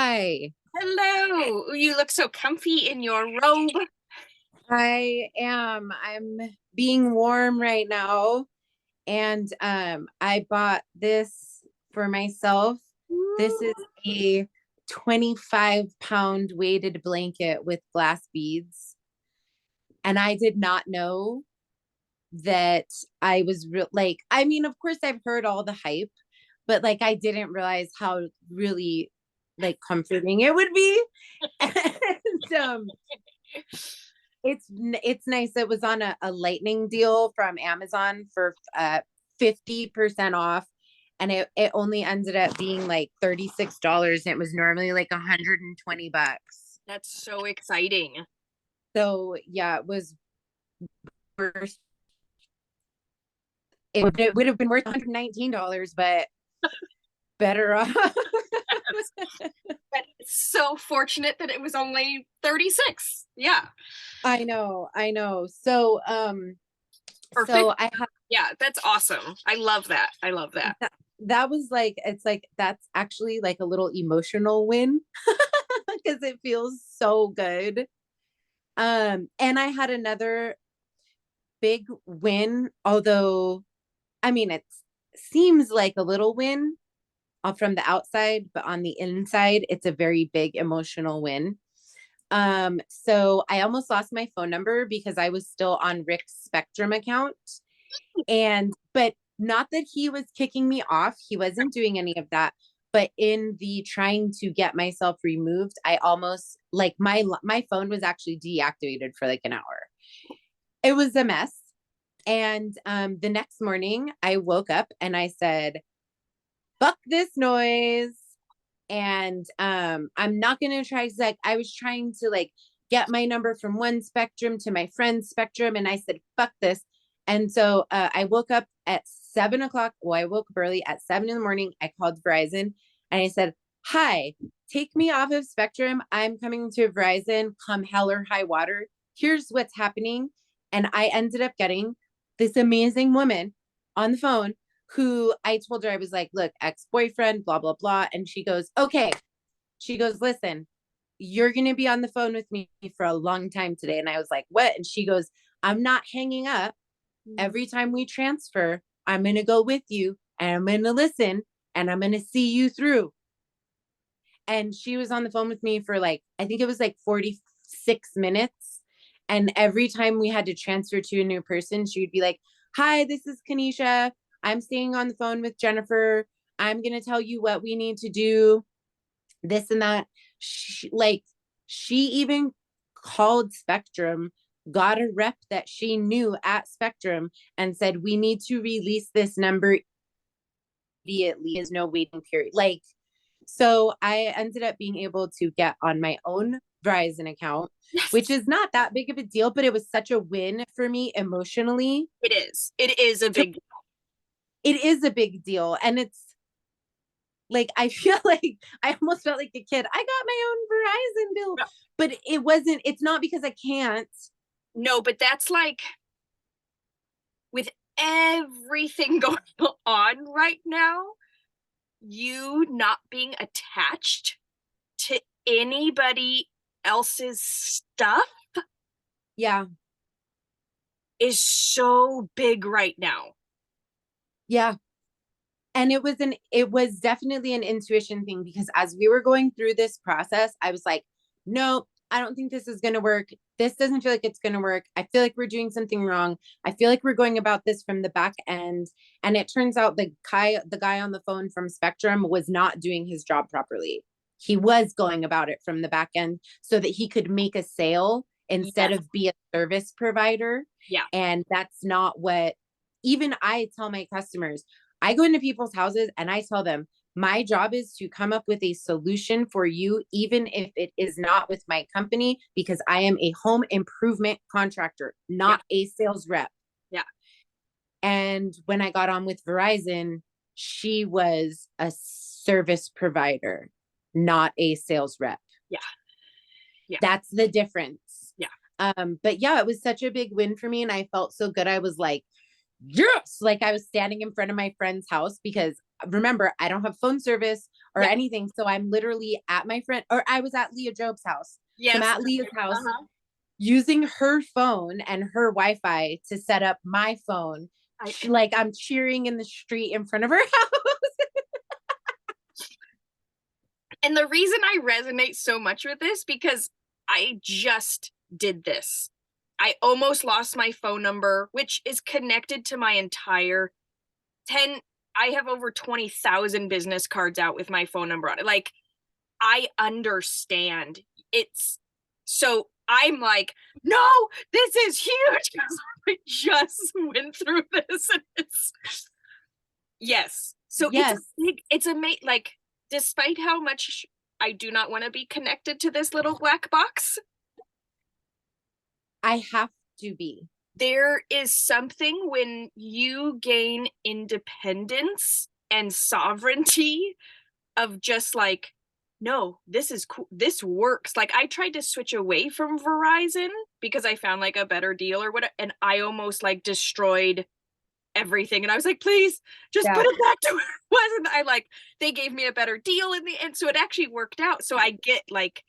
Hi, Hello. You look so comfy in your robe. I am. I'm being warm right now, and I bought this for myself. This is a 25-pound weighted blanket with glass beads, and I did not know that I was like, I mean, of course I've heard all the hype, but like I didn't realize how really like comforting it would be. And it's nice. It was on a lightning deal from Amazon for 50% off. And it only ended up being like $36. And it was normally like $120. That's so exciting. So yeah, it was worth it would have been worth $119, but better off. But it's so fortunate that it was only 36. Yeah. I know. So Perfect. I have Yeah, that's awesome. I love that. I love that. that was like it's like that's actually like a little emotional win because it feels so good. And I had another big win, although I mean it seems like a little win from the outside, but on the inside, it's a very big emotional win. So I almost lost my phone number because I was still on Rick's Spectrum account. And but not that he was kicking me off, he wasn't doing any of that. But in the trying to get myself removed, I almost like my phone was actually deactivated for like an hour. It was a mess. And the next morning I woke up and I said, fuck this noise. And I'm not gonna try, like I was trying to like get my number from one Spectrum to my friend's Spectrum, and I said fuck this. And so I woke up at 7 o'clock. Well, I woke up early at 7 in the morning. I called Verizon and I said, hi, take me off of Spectrum. I'm coming to Verizon, come hell or high water. Here's what's happening. And I ended up getting this amazing woman on the phone who I told her, I was like, look, ex-boyfriend, blah, blah, blah. And she goes, okay. She goes, listen, you're going to be on the phone with me for a long time today. And I was like, what? And she goes, I'm not hanging up. Every time we transfer, I'm going to go with you and I'm going to listen and I'm going to see you through. And she was on the phone with me for like, I think it was like 46 minutes. And every time we had to transfer to a new person, she would be like, hi, this is Kanisha. I'm staying on the phone with Jennifer. I'm going to tell you what we need to do, this and that. She even called Spectrum, got a rep that she knew at Spectrum, and said, we need to release this number immediately. There's no waiting period. Like, so I ended up being able to get on my own Verizon account, which Yes, is not that big of a deal, but it was such a win for me emotionally. it is. It is a To, big. it is a big deal. And it's like, I feel like I almost felt like a kid. I got my own Verizon bill, No, but it's not because I can't. no, but that's like with everything going on right now, you not being attached to anybody else's stuff Yeah. is so big right now. Yeah. And it was definitely an intuition thing because as we were going through this process, I was like, no, I don't think this is going to work. This doesn't feel like it's going to work. I feel like we're doing something wrong. I feel like we're going about this from the back end. And it turns out the guy on the phone from Spectrum was not doing his job properly. He was going about it from the back end so that he could make a sale instead Yes. of be a service provider. Yeah. And that's not what even I tell my customers. I go into people's houses and I tell them, my job is to come up with a solution for you, even if it is not with my company, because I am a home improvement contractor, Yeah. not a sales rep. Yeah. And when I got on with Verizon, she was a service provider, not a sales rep. Yeah. Yeah. That's the difference. Yeah. But yeah, it was such a big win for me. And I felt so good. I was like, yes, like I was standing in front of my friend's house because remember, I don't have phone service. or Yeah. anything. So I'm literally at my friend, or I was at Leah Job's house. So I'm Yes. at Leah's house Uh-huh. using her phone and her Wi-Fi to set up my phone. I Like I'm cheering in the street in front of her house. And the reason I resonate so much with this because I just did this. I almost lost my phone number, which is connected to my entire 10 I have over 20,000 business cards out with my phone number on it. Like I understand. It's so I'm like, no, this is huge because I just went through this and it's yes. So it's a Yes, big, it's a like, despite how much I do not want to be connected to this little black box, I have to be. there is something when you gain independence and sovereignty of just like, no, this is cool. This works. Like I tried to switch away from Verizon because I found like a better deal or whatever, and I almost like destroyed everything. And I was like, please just Yeah. put it back to where it was. And I like, they gave me a better deal in the end. So it actually worked out. So I get like,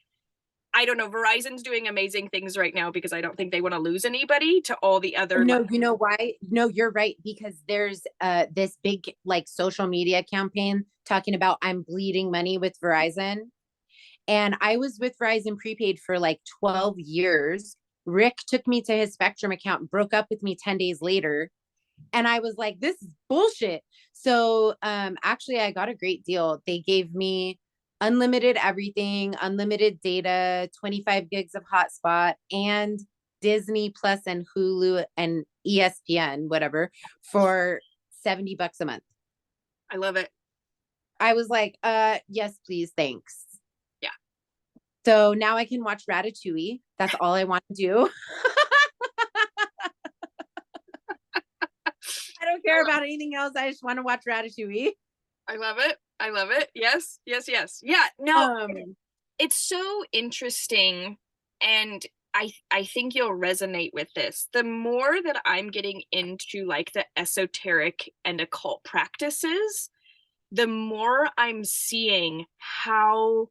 I don't know, Verizon's doing amazing things right now because I don't think they want to lose anybody to all the other like, No, you know why? No, you're right, because there's this big like social media campaign talking about I'm bleeding money with Verizon. And I was with Verizon prepaid for like 12 years. Rick took me to his Spectrum account, broke up with me 10 days later. And I was like, this is bullshit. So actually I got a great deal. They gave me unlimited everything, unlimited data, 25 gigs of hotspot, and Disney Plus and Hulu and ESPN, whatever, for $70 a month. I love it. I was like, yes, please, thanks. Yeah. So now I can watch Ratatouille. That's all I want to do. I don't care about anything else. I just want to watch Ratatouille. I love it. I love it. Yes, yes, yes. Yeah, no, Um, it's so interesting and I think you'll resonate with this. The more that I'm getting into like the esoteric and occult practices, the more I'm seeing how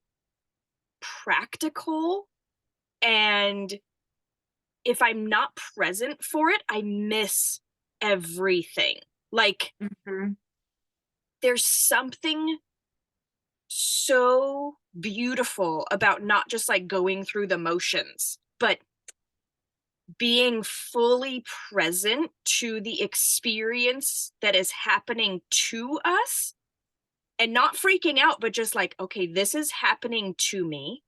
practical and if I'm not present for it, I miss everything. Like mhm. there's something so beautiful about not just like going through the motions, but being fully present to the experience that is happening to us and not freaking out, but just like, okay, this is happening to me.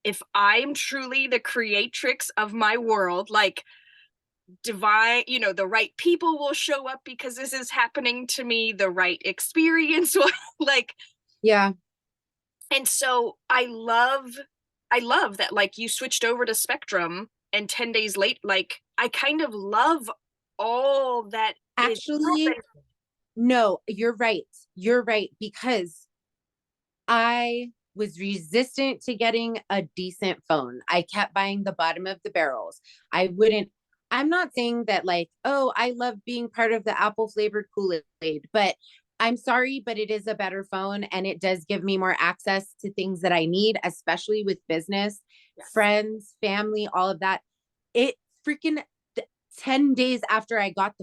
If I'm truly the creatrix of my world, like divine, you know, the right people will show up because this is happening to me, the right experience will like Yeah. and so I love that like you switched over to Spectrum and 10 days late like I kind of love all that is Actually, happening. no, you're right. You're right, because I was resistant to getting a decent phone. I kept buying the bottom of the barrels. I wouldn't, I'm not saying that like, oh, I love being part of the apple flavored Kool-Aid, but I'm sorry, but it is a better phone and it does give me more access to things that I need, especially with business, Yes. friends, family, all of that. It freaking 10 days after I got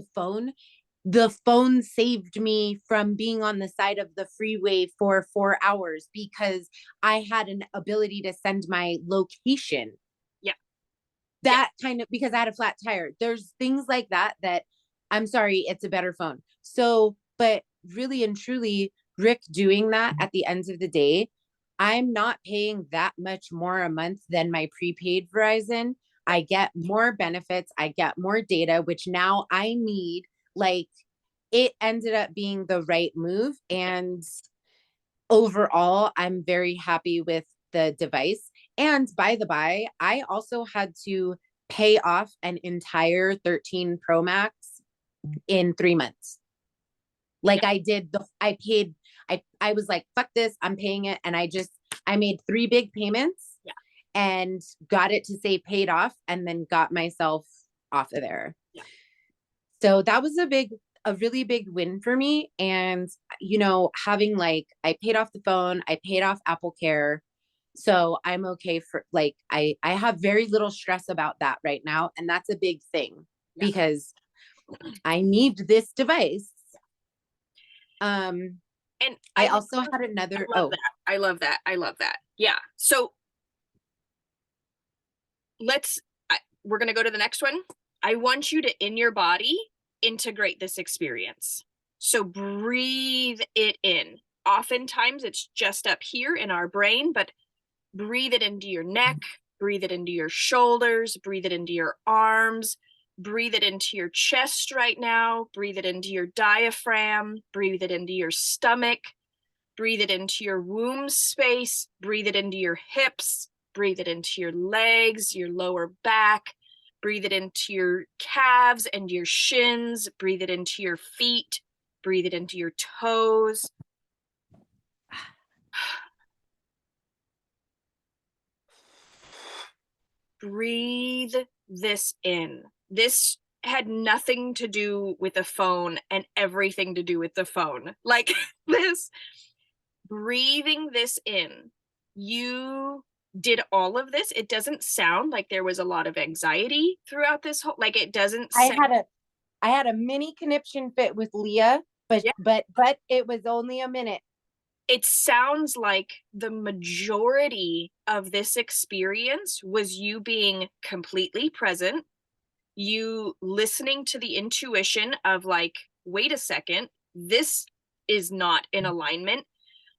the phone saved me from being on the side of the freeway for 4 hours because I had an ability to send my location. Yeah. Yeah. That kind of, because I had a flat tire. There's things like that that I'm sorry, it's a better phone. So, but really and truly, Rick doing that at the end of the day, I'm not paying that much more a month than my prepaid Verizon. I get more benefits, I get more data, which now I need. Like, it ended up being the right move. And overall, I'm very happy with the device. And by the by, I also had to pay off an entire 13 Pro Max in 3 months. Like Yeah. I did I paid, I was like, fuck this, I'm paying it. And I made 3 big payments Yeah. and got it to say paid off and then got myself off of there. Yeah. So that was a big, a really big win for me. And, you know, having like, I paid off the phone, I paid off Apple Care. So I'm okay for like, I have very little stress about that right now. And that's a big thing Yeah. because I need this device. Um, And I I also had another, love oh, that. I love that. I love that. Yeah. So let's, we're going to go to the next one. I want you to, in your body, integrate this experience. So breathe it in. Oftentimes it's just up here in our brain, but breathe it into your neck, breathe it into your shoulders, breathe it into your arms, breathe it into your chest right now, breathe it into your diaphragm, breathe it into your stomach, breathe it into your womb space, breathe it into your hips, breathe it into your legs, your lower back, breathe it into your calves and your shins, breathe it into your feet, breathe it into your toes. Breathe this in. This had nothing to do with the phone and everything to do with the phone. Like this, breathing this in. You did all of this. It doesn't sound like there was a lot of anxiety throughout this whole, like it doesn't I sound. had a, I had a mini conniption fit with Leah, but, Yeah. but it was only a minute. It sounds like the majority of this experience was you being completely present, you listening to the intuition of like, wait a second, this is not in alignment.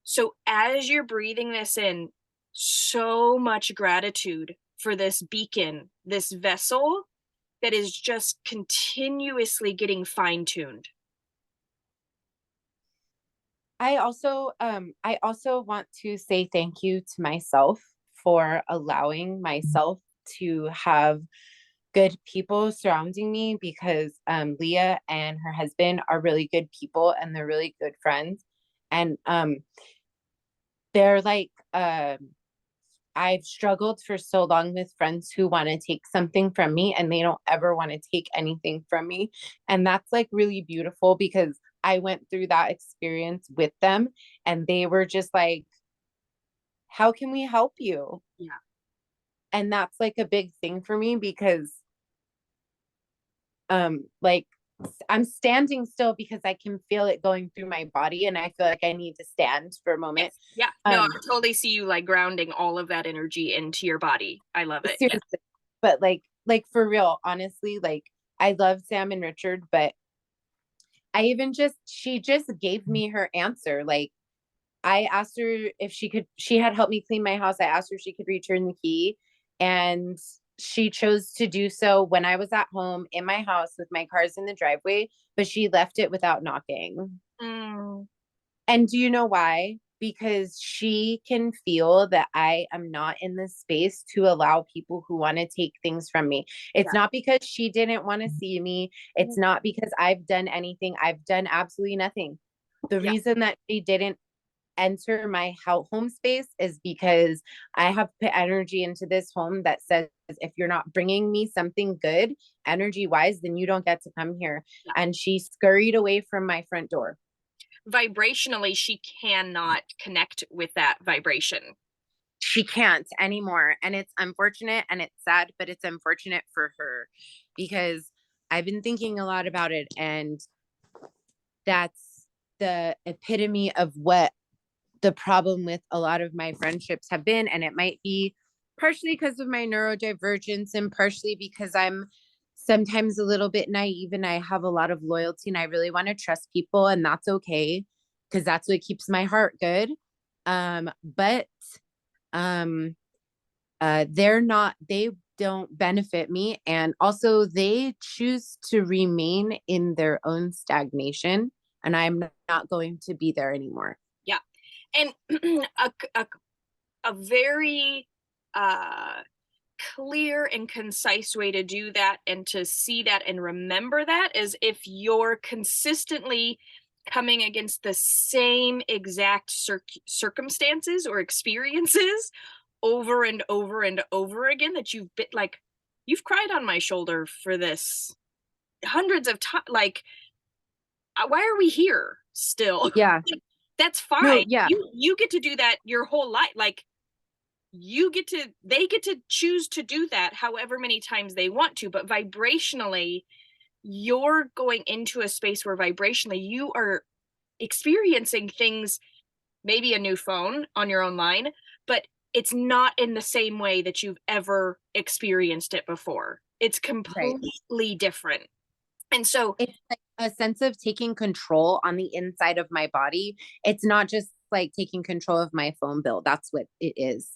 So as you're breathing this in, so much gratitude for this beacon, this vessel that is just continuously getting fine-tuned. I also want to say thank you to myself for allowing myself to have good people surrounding me because Leah and her husband are really good people and they're really good friends. And they're like I've struggled for so long with friends who want to take something from me and they don't ever want to take anything from me. And that's like really beautiful because I went through that experience with them and they were just like, how can we help you? Yeah. And that's like a big thing for me because like I'm standing still because I can feel it going through my body and I feel like I need to stand for a moment. Yes. Yeah. No, I Um totally see you like grounding all of that energy into your body. I love it. Yeah. seriously, but like for real, honestly, like I love Sam and Richard, but I even just she just gave me her answer. Like I asked her if she had helped me clean my house. I asked her if she could return the key and she chose to do so when I was at home in my house with my cars in the driveway, but she left it without knocking. Mm, And do you know why? Because she can feel that I am not in this space to allow people who want to take things from me. It's yeah. not because she didn't want to see me. It's not because I've done anything. I've done absolutely nothing. The Yeah. reason that she didn't enter my home space is because I have put energy into this home that says if you're not bringing me something good energy wise, then you don't get to come here. Yeah. And she scurried away from my front door. Vibrationally, she cannot connect with that vibration. She can't anymore. And it's unfortunate and it's sad, but it's unfortunate for her because I've been thinking a lot about it. And that's the epitome of what the problem with a lot of my friendships have been. And it might be partially because of my neurodivergence and partially because I'm sometimes a little bit naive and I have a lot of loyalty and I really want to trust people. And that's okay because that's what keeps my heart good. But um they're not they don't benefit me and also they choose to remain in their own stagnation and I'm not going to be there anymore. Yeah. And a very uh clear and concise way to do that and to see that and remember that is if you're consistently coming against the same exact circumstances or experiences over and over and over again, that you've been like, you've cried on my shoulder for this hundreds of times, like why are we here still? Yeah. That's No, fine. yeah. You get to do that your whole life. Like they get to choose to do that however many times they want to, but vibrationally, you're going into a space where vibrationally you are experiencing things, maybe a new phone on your own line, but it's not in the same way that you've ever experienced it before. It's Right. completely different. And so, It's like a sense of taking control on the inside of my body. It's not just like taking control of my phone bill. That's what it is.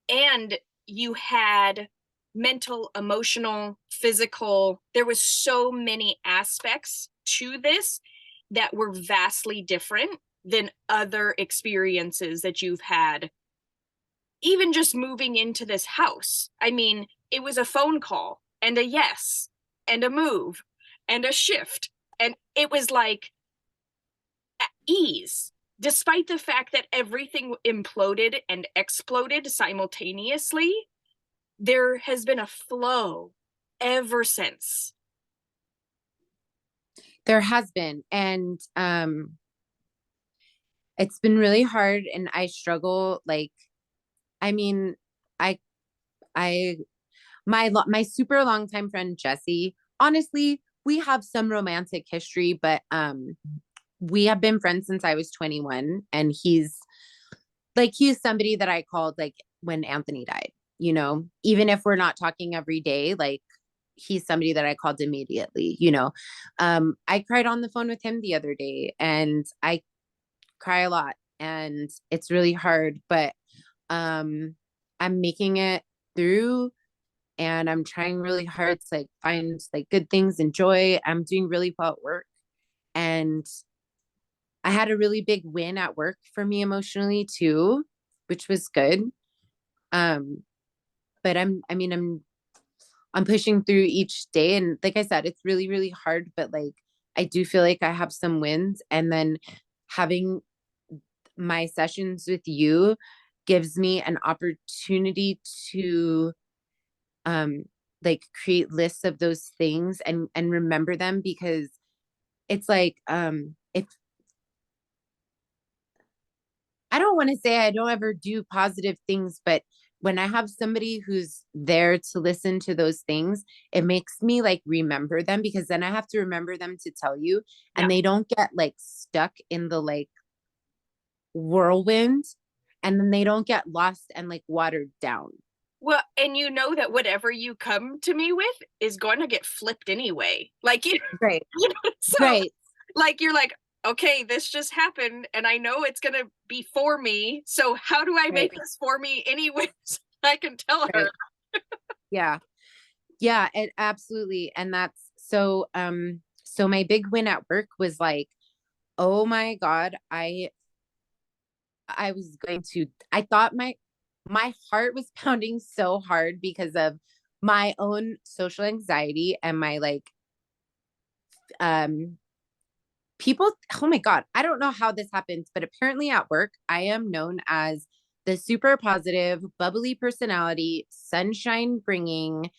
and you had mental, emotional, physical, there was so many aspects to this that were vastly different than other experiences that you've had, even just moving into this house. I mean, it was a phone call and a yes and a move and a shift. And it was like at ease, despite the fact that everything imploded and exploded simultaneously. There has been a flow ever since. There has been. And it's been really hard and I struggle like I mean, I I my super long time friend Jesse, honestly, we have some romantic history, but we have been friends since I was 21 and he's somebody that I called like when Anthony died, even if we're not talking every day, like he's somebody that I called immediately. I cried on the phone with him the other day and I cry a lot and it's really hard, but um I'm making it through and I'm trying really hard to like find like good things and joy. I'm doing really well at work and I had a really big win at work for me emotionally too, which was good. Um, but I'm pushing through each day. And like I said, it's really, really hard, but like I do feel like I have some wins. And then having my sessions with you gives me an opportunity to um like create lists of those things and remember them because it's like if I don't want to say I don't ever do positive things, but when I have somebody who's there to listen to those things, it makes me like remember them because then I have to remember them to tell you Yeah. and they don't get like stuck in the like whirlwind and then they don't get lost and like watered down. Well, and you know that whatever you come to me with is going to get flipped anyway. Like Right. so Right. like you're like, okay, this just happened and I know it's going to be for me. So how do I make Right. this for me anyways? I can tell her. Right. Yeah. Yeah, it absolutely. And that's so my big win at work was like, oh my God, I was going to I thought my heart was pounding so hard because of my own social anxiety and my like um people oh my God, I don't know how this happens, but apparently at work I am known as the super positive, bubbly personality, sunshine bringing,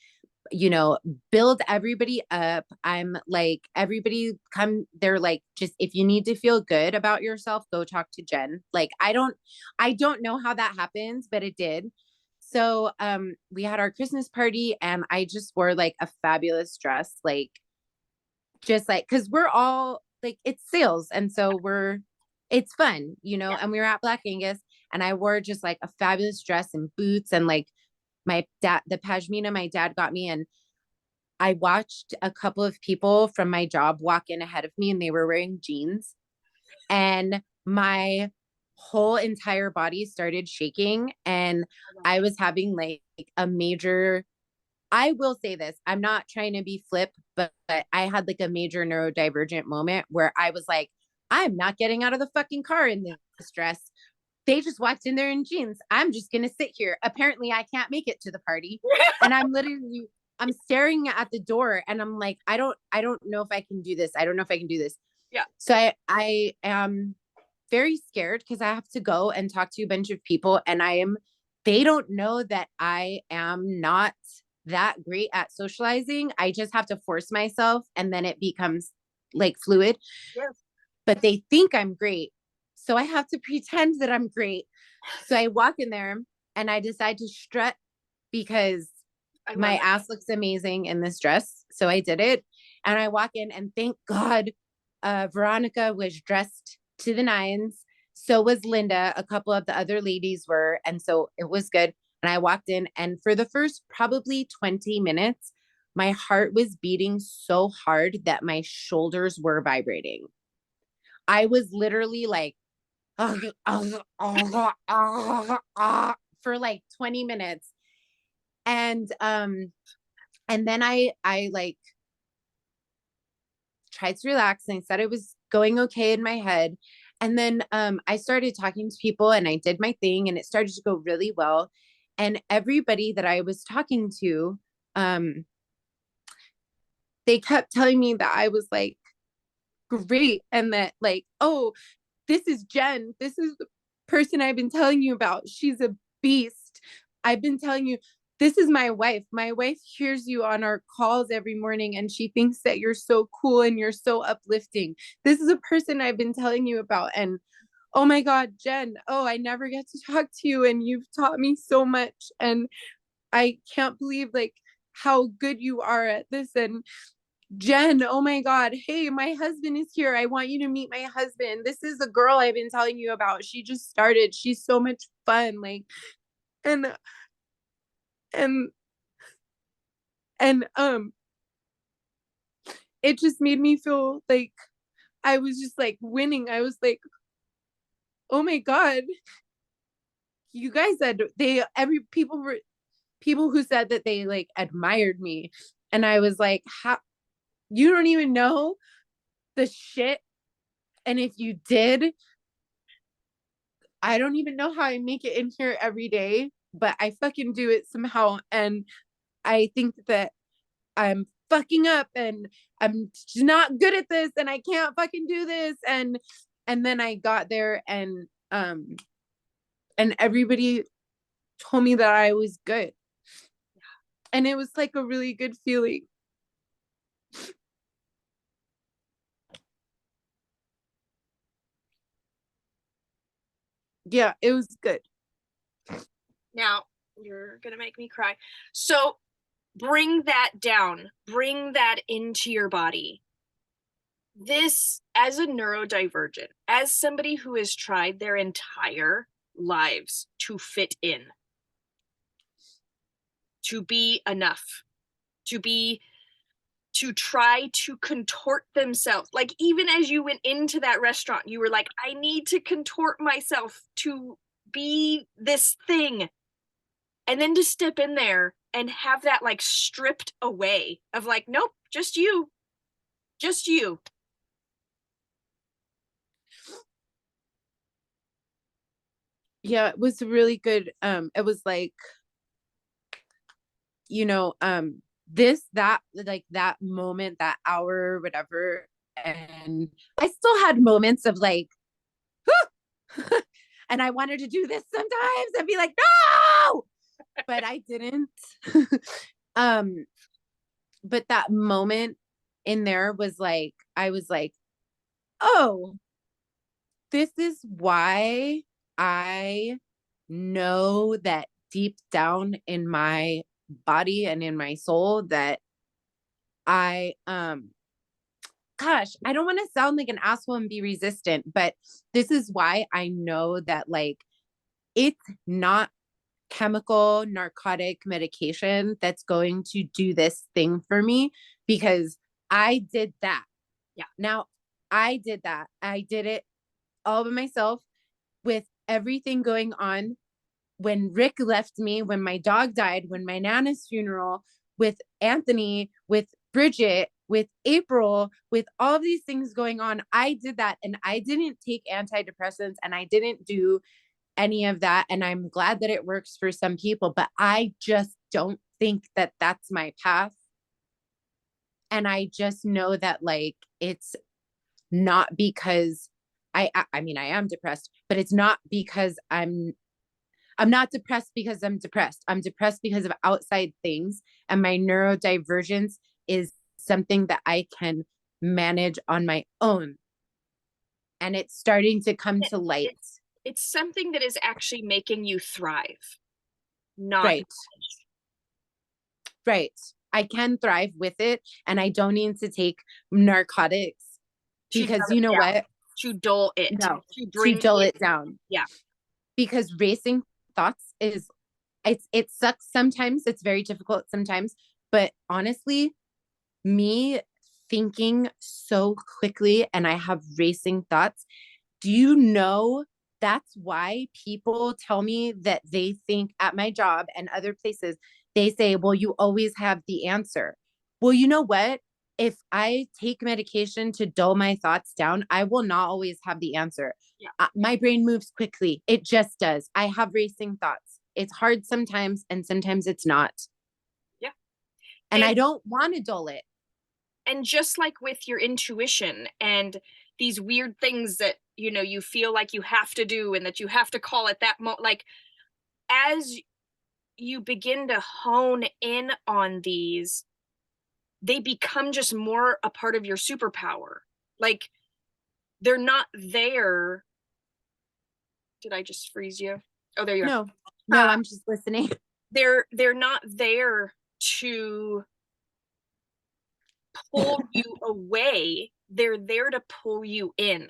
you know, build everybody up. I'm like, everybody come, they're like, just if you need to feel good about yourself, go talk to Jen. Like, I don't know how that happens, but it did. So we had our Christmas party and I just wore like a fabulous dress, like just like because we're all like it's sales and so it's fun, Yeah. and we were at Black Angus and I wore just like a fabulous dress and boots and like my dad the pashmina my dad got me and I watched a couple of people from my job walk in ahead of me and they were wearing jeans and my whole entire body started shaking and I was having like a major I will say this, I'm not trying to be flip, but I had like a major neurodivergent moment where I was like, I'm not getting out of the fucking car in this dress. They just walked in there in jeans. I'm just going to sit here. Apparently, I can't make it to the party. And I'm staring at the door and I'm like, I don't know if I can do this. I don't know if I can do this. Yeah. So I am very scared because I have to go and talk to a bunch of people and they don't know that I am not that great at socializing. I just have to force myself and then it becomes like fluid, Yes. but they think I'm great. So I have to pretend that I'm great. So I walk in there and I decide to strut because I love my it. ass looks amazing in this dress. So I did it. And I walk in and thank God Veronica was dressed to the nines. So was Linda. A couple of the other ladies were. And so it was good. And I walked in, and for the first probably 20 minutes, my heart was beating so hard that my shoulders were vibrating. I was literally like, for like 20 minutes. And then I like tried to relax and I said it was going okay in my head. And then I started talking to people and I did my thing and it started to go really well. And everybody that I was talking to, um, they kept telling me that I was like great and that like, oh, this is Jen. This is the person I've been telling you about. She's a beast. I've been telling you, this is my wife. My wife hears you on our calls every morning and she thinks that you're so cool and you're so uplifting. This is a person I've been telling you about. And oh my God, Jen, oh, I never get to talk to you. And you've taught me so much. And I can't believe like how good you are at this. And Jen, oh my God. Hey, my husband is here. I want you to meet my husband. This is the girl I've been telling you about. She just started. She's so much fun. Like, and, and, and it just made me feel like I was just like winning. I was like, oh my God, you guys said every people who said that they like admired me. And I was like, how, you don't even know the shit. And if you did, I don't even know how I make it in here every day, but I fucking do it somehow. And I think that I'm fucking up and I'm not good at this and I can't fucking do this. And then I got there and everybody told me that I was good. And it was like a really good feeling. Yeah, it was good. Now, you're going to make me cry. So bring that down, bring that into your body. This, as a neurodivergent, as somebody who has tried their entire lives to fit in, to be enough, to be to try to contort themselves. Like, even as you went into that restaurant, you were like, I need to contort myself to be this thing. And then to step in there and have that like stripped away of like, nope, just you, just you. Yeah, it was really good. It was like, this, that, like that moment, that hour, whatever. And I still had moments of like, and I wanted to do this sometimes and be like, no, but I didn't. um, but that moment in there was like, I was like, oh, this is why I know that deep down in my body and in my soul that I gosh, I don't want to sound like an asshole and be resistant, but this is why I know that like it's not chemical narcotic medication that's going to do this thing for me because I did that. Yeah. Now, I did that. I did it all by myself with everything going on when Rick left me, when my dog died, when my Nana's funeral, with Anthony, with Bridget, with April, with all these things going on. I did that and I didn't take antidepressants and I didn't do any of that. And I'm glad that it works for some people, but I just don't think that that's my path. And I just know that like it's not because I mean I am depressed, but it's not because I'm not depressed because I'm depressed. I'm depressed because of outside things. And my neurodivergence is something that I can manage on my own. And it's starting to come to light. It's something that is actually making you thrive, not Right. Right. I can thrive with it, and I don't need to take narcotics to because dumb you it know down, what? to dull it, No, to to bring dull it. it down. Yeah. Because racing thoughts is it sucks sometimes. It's very difficult sometimes, but honestly, me thinking so quickly and I have racing thoughts. Do you know that's why people tell me that they think at my job and other places, they say, well, you always have the answer. Well, you know what? If I take medication to dull my thoughts down, I will not always have the answer. Yeah. My brain moves quickly. It just does. I have racing thoughts. It's hard sometimes, and sometimes it's not. Yeah. And I don't want to dull it. And just like with your intuition and these weird things that, you feel like you have to do and that you have to call at that moment, like as you begin to hone in on these, they become just more a part of your superpower. Like they're not there. Did I just freeze you? Oh, there you are. No, no, I'm just listening. They're not there to pull you away. They're there to pull you in.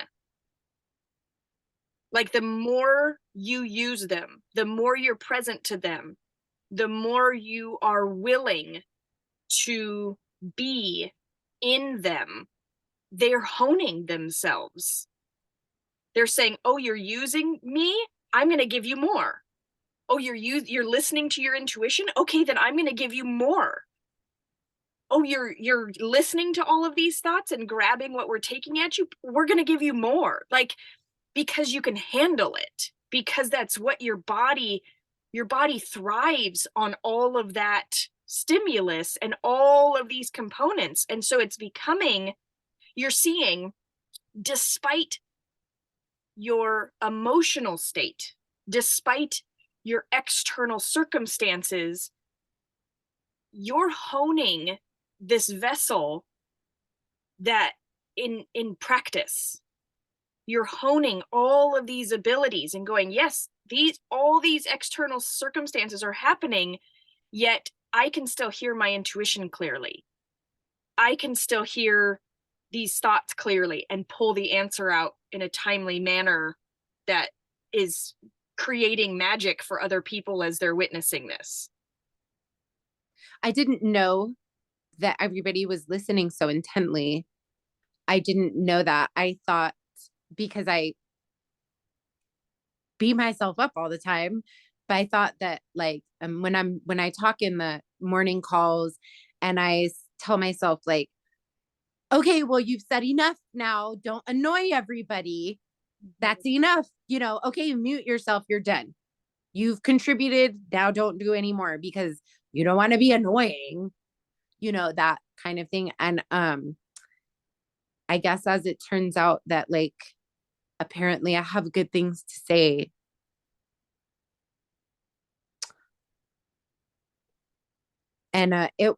Like the more you use them, the more you're present to them, the more you are willing to be in them, they're honing themselves. They're saying, "Oh, you're using me? I'm going to give you more. Oh, you're listening to your intuition? Okay, then I'm going to give you more. Oh, you're listening to all of these thoughts and grabbing what we're taking at you. We're going to give you more." Like because you can handle it, because that's what your body thrives on all of that stimulus and all of these components. And so it's becoming, you're seeing, despite your emotional state, despite your external circumstances, you're honing this vessel that in practice you're honing all of these abilities and going, yes, all these external circumstances are happening, yet I can still hear my intuition clearly. I can still hear these thoughts clearly and pull the answer out in a timely manner that is creating magic for other people as they're witnessing this. I didn't know that everybody was listening so intently. I didn't know that. I thought because I beat myself up all the time, but I thought that like when I talk in the morning calls and I tell myself like, okay, well you've said enough now. Don't annoy everybody. That's enough. Okay, mute yourself. You're done. You've contributed. Now don't do anymore because you don't want to be annoying. That kind of thing. And I guess as it turns out that like apparently I have good things to say. And it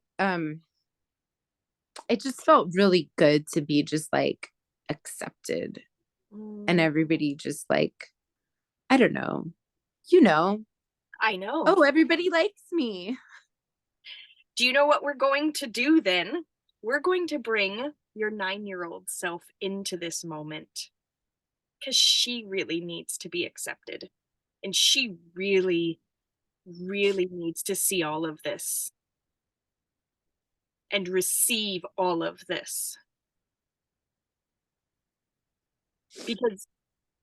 just felt really good to be just like accepted and Mm, everybody just like, I don't know, you know, I know. oh, everybody likes me. Do you know what we're going to do then? We're going to bring your 9-year-old self into this moment because she really needs to be accepted. And she really, really needs to see all of this and receive all of this. Because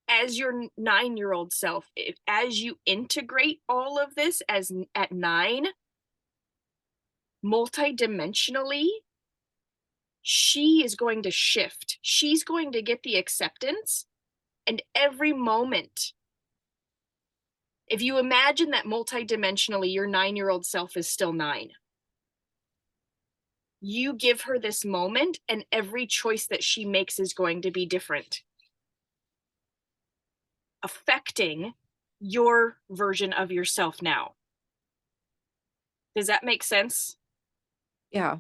as your 9-year-old self, as you integrate all of this as at 9, multidimensionally, she is going to shift. She's going to get the acceptance. And every moment, if you imagine that multidimensionally, your 9-year-old self is still 9, you give her this moment, and every choice that she makes is going to be different, affecting your version of yourself now. Does that make sense? Yeah.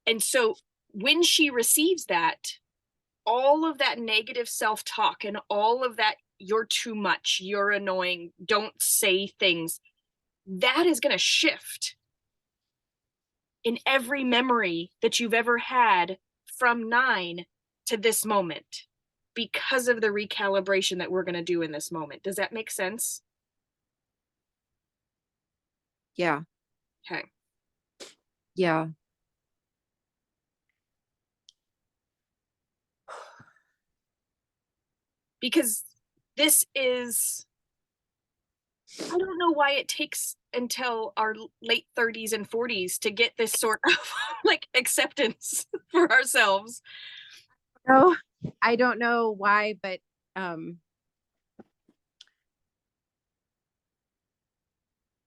And so when she receives that, all of that negative self-talk and all of that, you're too much, you're annoying, don't say things, that is going to shift in every memory that you've ever had from 9 to this moment because of the recalibration that we're going to do in this moment. Does that make sense? Yeah. Okay. Yeah. Because this is, I don't know why it takes until our late 30s and 40s to get this sort of like acceptance for ourselves. No, I don't know why, but um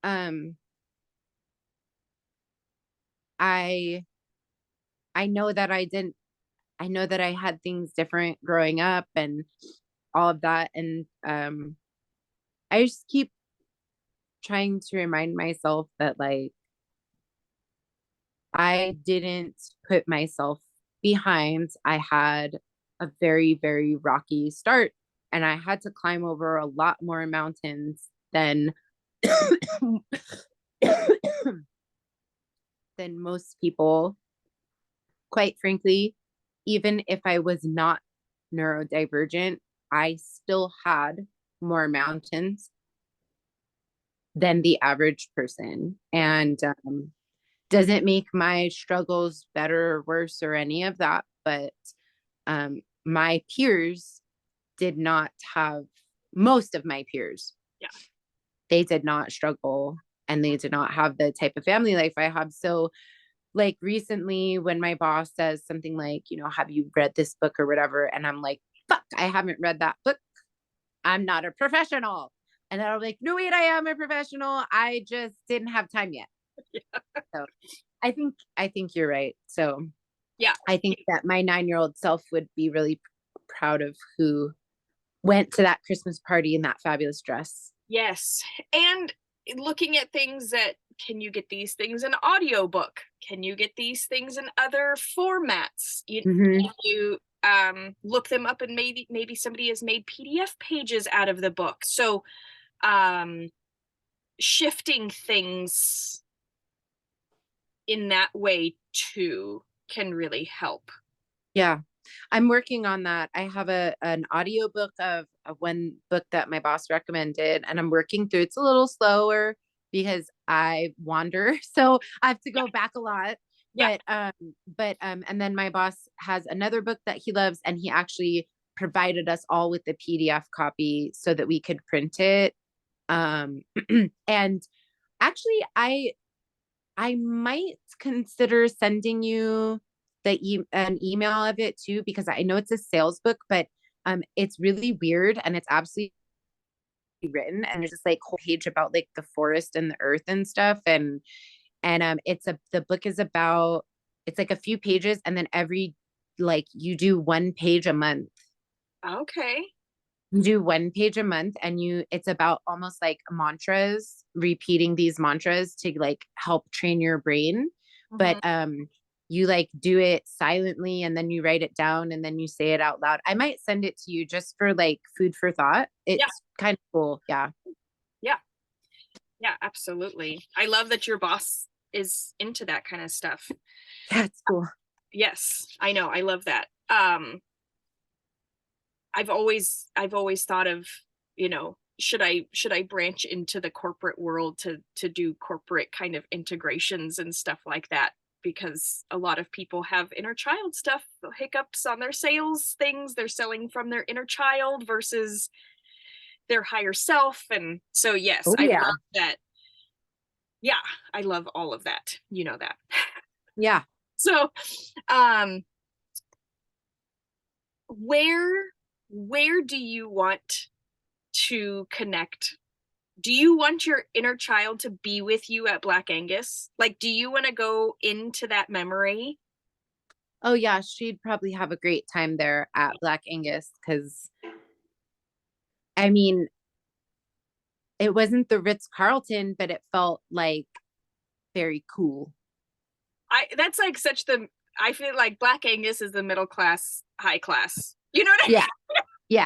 um I I know that I know that I had things different growing up and all of that. And I just keep trying to remind myself that like I didn't put myself behind. I had a very, very rocky start and I had to climb over a lot more mountains than than most people. Quite frankly, even if I was not neurodivergent, I still had more mountains than the average person. Yeah. And doesn't make my struggles better or worse or any of that. But my peers did not have, most of my peers, Yeah. they did not struggle and they did not have the type of family life I have. So, like recently, when my boss says something like, you know, have you read this book or whatever? And I'm like, fuck, I haven't read that book. I'm not a professional. And then I'm like, no, wait, I am a professional. I just didn't have time yet. So I think you're right. So Yeah. I think that my 9-year-old self would be really proud of who went to that Christmas party in that fabulous dress. Yes. And looking at things that, can you get these things in audiobook? Can you get these things in other formats? Mm-hmm. You look them up and maybe somebody has made PDF pages out of the book. So um shifting things in that way too can really help. Yeah. I'm working on that. I have an audiobook of one book that my boss recommended and I'm working through. It's a little slower because I wander. So I have to Yeah. go back a lot. Yeah. And then my boss has another book that he loves and he actually provided us all with the PDF copy so that we could print it. Um and actually I might consider sending you an email of it too, because I know it's a sales book, but it's really weird and it's absolutely written and there's this like whole page about like the forest and the earth and stuff. And the book is about, it's like a few pages and then every, like you do one page a month. Okay. You do one page a month and it's about almost like mantras, repeating these mantras to like help train your brain. But Mm-hmm. you like do it silently and then you write it down and then you say it out loud. I might send it to you just for like food for thought. Yeah. It's kind of cool. Yeah. Yeah. Yeah, absolutely. I love that your boss is into that kind of stuff. Yeah, it's cool. Yes, I know. I love that. I've always thought of, should I branch into the corporate world to do corporate kind of integrations and stuff like that, because a lot of people have inner child stuff, hiccups on their sales things, they're selling from their inner child versus their higher self. And so yes, Oh I yeah. love that. Yeah, I love all of that. You know that. Yeah. So um where where do you want to connect? Do you want your inner child to be with you at Black Angus? Like, do you want to go into that memory? Oh yeah, she'd probably have a great time there at Black Angus because I mean, it wasn't the Ritz Carlton, but it felt like very cool. I that's like such the I feel like Black Angus is the middle class, high class. You know what I mean? Yeah. Yeah.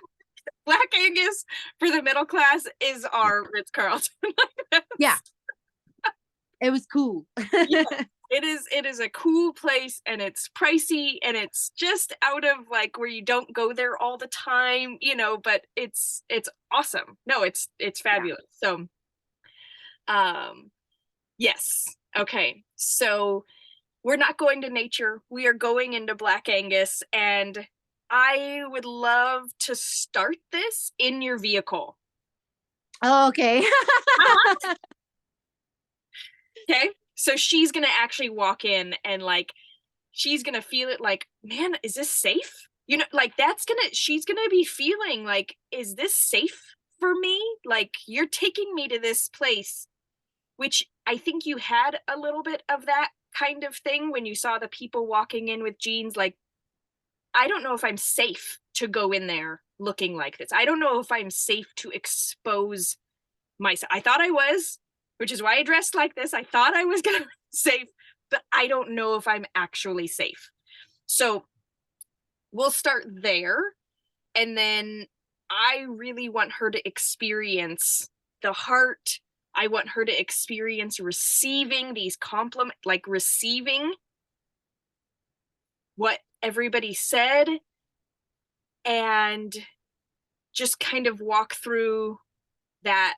Black Angus for the middle class is our Ritz Carlton. Yeah. It was cool. Yeah, it is a cool place, and it's pricey, and it's just out of like where you don't go there all the time, you know, but it's awesome. No, it's Yeah. fabulous. So um yes. Okay. So we're not going to nature. We are going into Black Angus, and I would love to start this in your vehicle. Oh, okay. Uh-huh. Okay. So she's going to actually walk in, and like she's going to feel it like, man, is this safe? You know, like she's going to be feeling like, is this safe for me? Like, you're taking me to this place, which I think you had a little bit of that kind of thing when you saw the people walking in with jeans. Like, I don't know if I'm safe to go in there looking like this. I don't know if I'm safe to expose myself. I thought I was, which is why I dressed like this. I thought I was going to be safe, but I don't know if I'm actually safe. So we'll start there. And then I really want her to experience the heart. I want her to experience receiving these compliments, like receiving what everybody said, and just kind of walk through that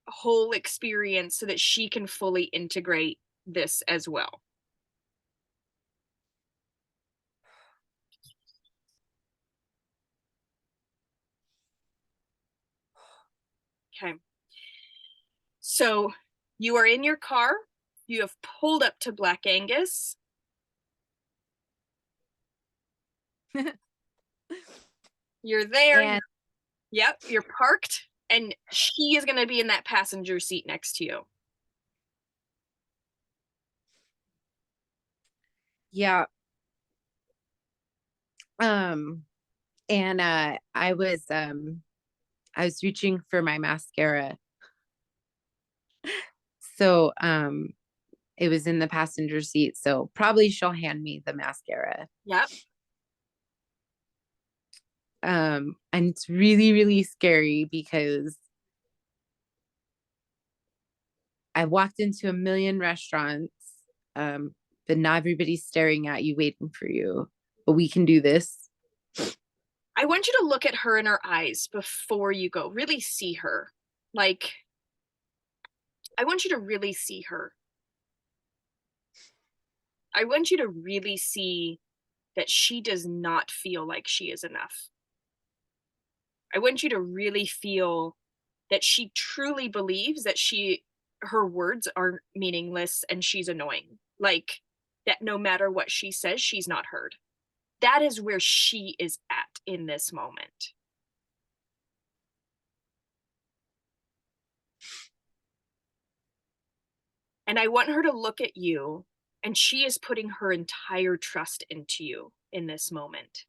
whole experience so that she can fully integrate this as well. Okay. So you are in your car. You have pulled up to Black Angus. You're there. And Yep, you're parked, and she is going to be in that passenger seat next to you. yeah. Um, and I was reaching for my mascara. So it was in the passenger seat. So probably she'll hand me the mascara. Yep. And it's really, really scary because I walked into a million restaurants, but not everybody's staring at you, waiting for you. But we can do this. I want you to look at her in her eyes before you go. Really see her. Like, I want you to really see her. I want you to really see that she does not feel like she is enough. I want you to really feel that she truly believes that her words are meaningless and she's annoying. Like, that no matter what she says, she's not heard. That is where she is at in this moment. And I want her to look at you, and she is putting her entire trust into you in this moment.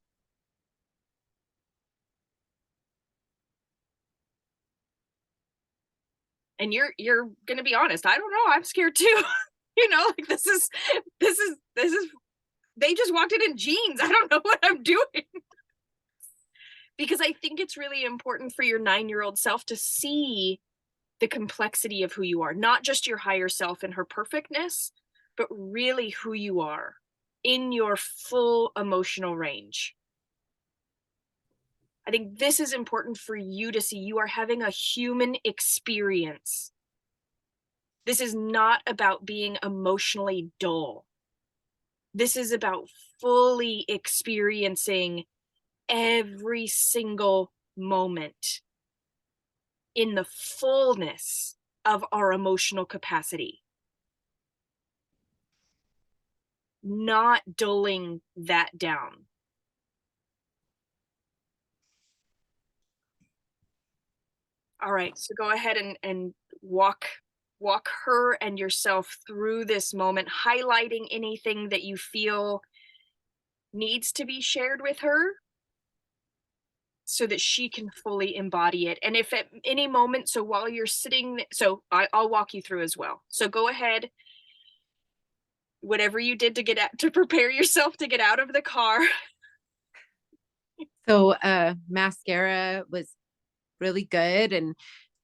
And you're going to be honest. I don't know. I'm scared too. You know, like this is they just walked in jeans. I don't know what I'm doing. Because I think it's really important for your 9-year-old self to see the complexity of who you are, not just your higher self and her perfectness, but really who you are in your full emotional range. I think this is important for you to see. You are having a human experience. This is not about being emotionally dull. This is about fully experiencing every single moment in the fullness of our emotional capacity, not dulling that down. All right, so go ahead and walk her and yourself through this moment, highlighting anything that you feel needs to be shared with her so that she can fully embody it. And if at any moment, so while you're sitting, so I'll walk you through as well. So go ahead whatever you did to get out, to prepare yourself to get out of the car. So mascara was really good, and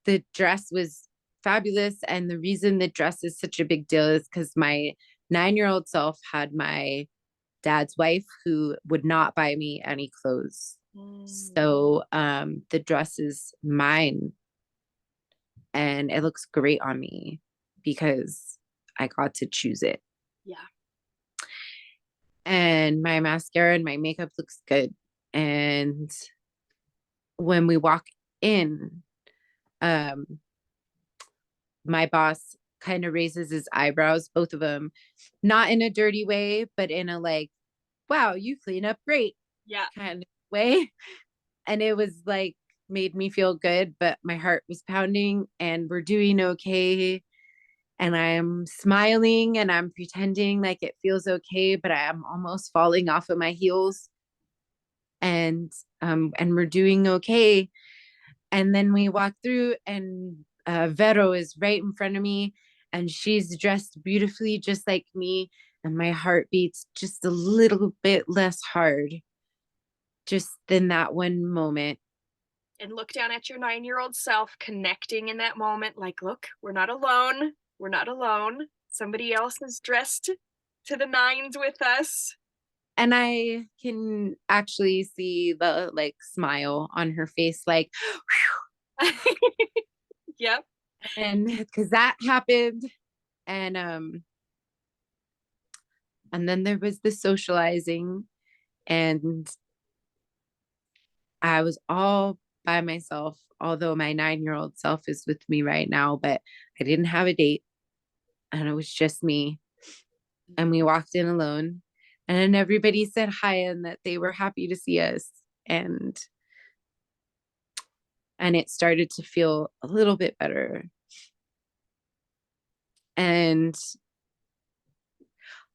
the dress was fabulous. And the reason the dress is such a big deal is because my 9-year-old self had my dad's wife who would not buy me any clothes. Mm, So the dress is mine and it looks great on me because I got to choose it. yeah. And my mascara and my makeup looks good. And when we walk in, um, my boss kind of raises his eyebrows, both of them, not in a dirty way, but in a like, wow, you clean up great Yeah. kind of way. And it was like, made me feel good, but my heart was pounding and we're doing okay. And I'm smiling and I'm pretending like it feels okay, but I am almost falling off of my heels. And we're doing okay. And then we walk through and Vero is right in front of me and she's dressed beautifully just like me. And my heart beats just a little bit less hard just in that one moment. And look down at your 9-year-old self, connecting in that moment, like, look, we're not alone. We're not alone. Somebody else is dressed to the nines with us. And I can actually see the like smile on her face, like, Yep. and because that happened. And and then there was the socializing, and I was all by myself, although my 9-year-old self is with me right now, but I didn't have a date and it was just me. And we walked in alone and then everybody said hi and that they were happy to see us. And and it started to feel a little bit better. And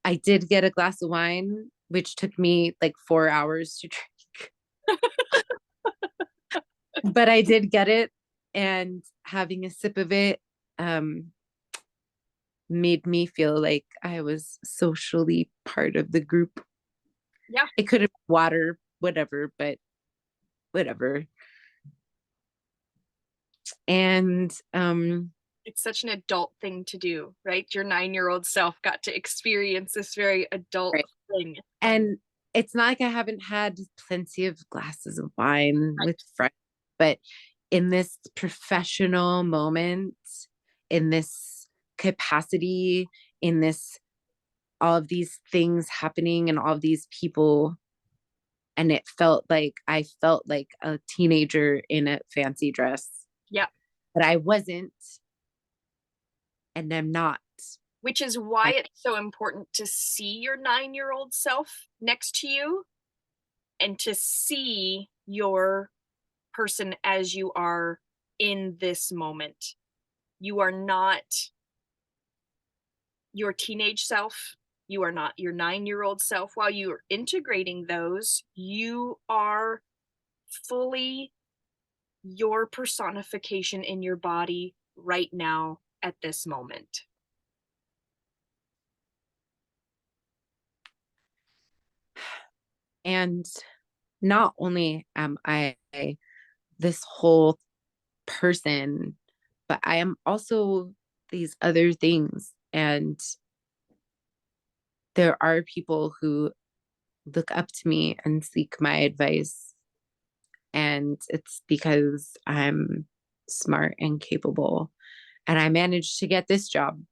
I did get a glass of wine, which took me like 4 hours to drink, but I did get it. And having a sip of it um, made me feel like I was socially part of the group. Yeah. It could have been water, whatever, but whatever. And It's such an adult thing to do, right? Your 9-year-old self got to experience this very adult right. thing. And it's not like I haven't had plenty of glasses of wine with Right. friends, but in this professional moment, in this capacity, in this all of these things happening and all of these people, and it felt like I felt like a teenager in a fancy dress, Yeah. but I wasn't, and I'm not. Which is why And, it's so important to see your 9-year-old self next to you and to see your person as you are in this moment. You are not your teenage self. You are not your 9-year-old self. While you're integrating those, you are fully your personification in your body right now at this moment. and not only am I this whole person, but I am also these other things. And there are people who look up to me and seek my advice. And it's because I'm smart and capable. And I managed to get this job.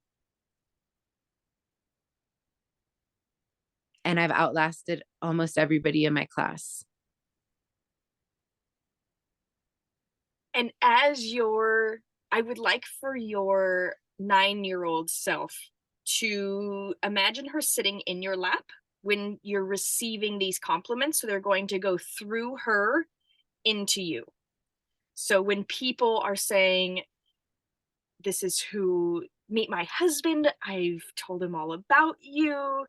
And I've outlasted almost everybody in my class. And as your, I would like for your 9-year-old self to imagine her sitting in your lap when you're receiving these compliments. So they're going to go through her into you. So when people are saying, this is who, meet my husband, I've told him all about you,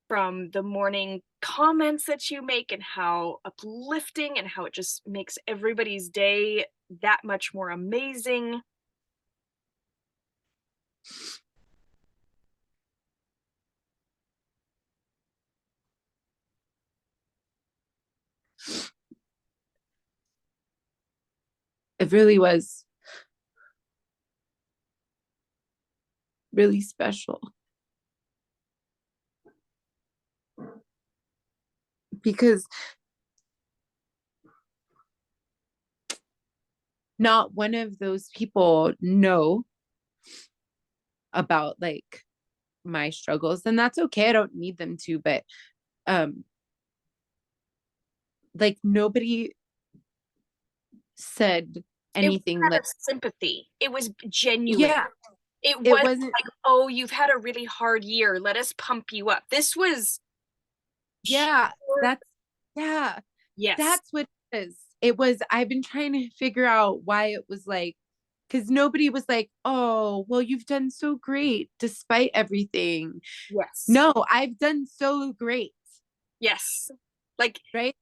from the morning comments that you make and how uplifting and how it just makes everybody's day that much more amazing. It really was really special because not one of those people know about like my struggles, and that's okay. I don't need them to, but um like nobody said It was anything out like, of sympathy. It was genuine. yeah, It it wasn't wasn't, like, oh, you've had a really hard year. Let us pump you up. This was yeah, pure. that's, yeah, Yes. that's what it is. It was, I've been trying to figure out why it was like, because nobody was like, oh, well, you've done so great despite everything. Yes. No, I've done so great, Yes. Like, right?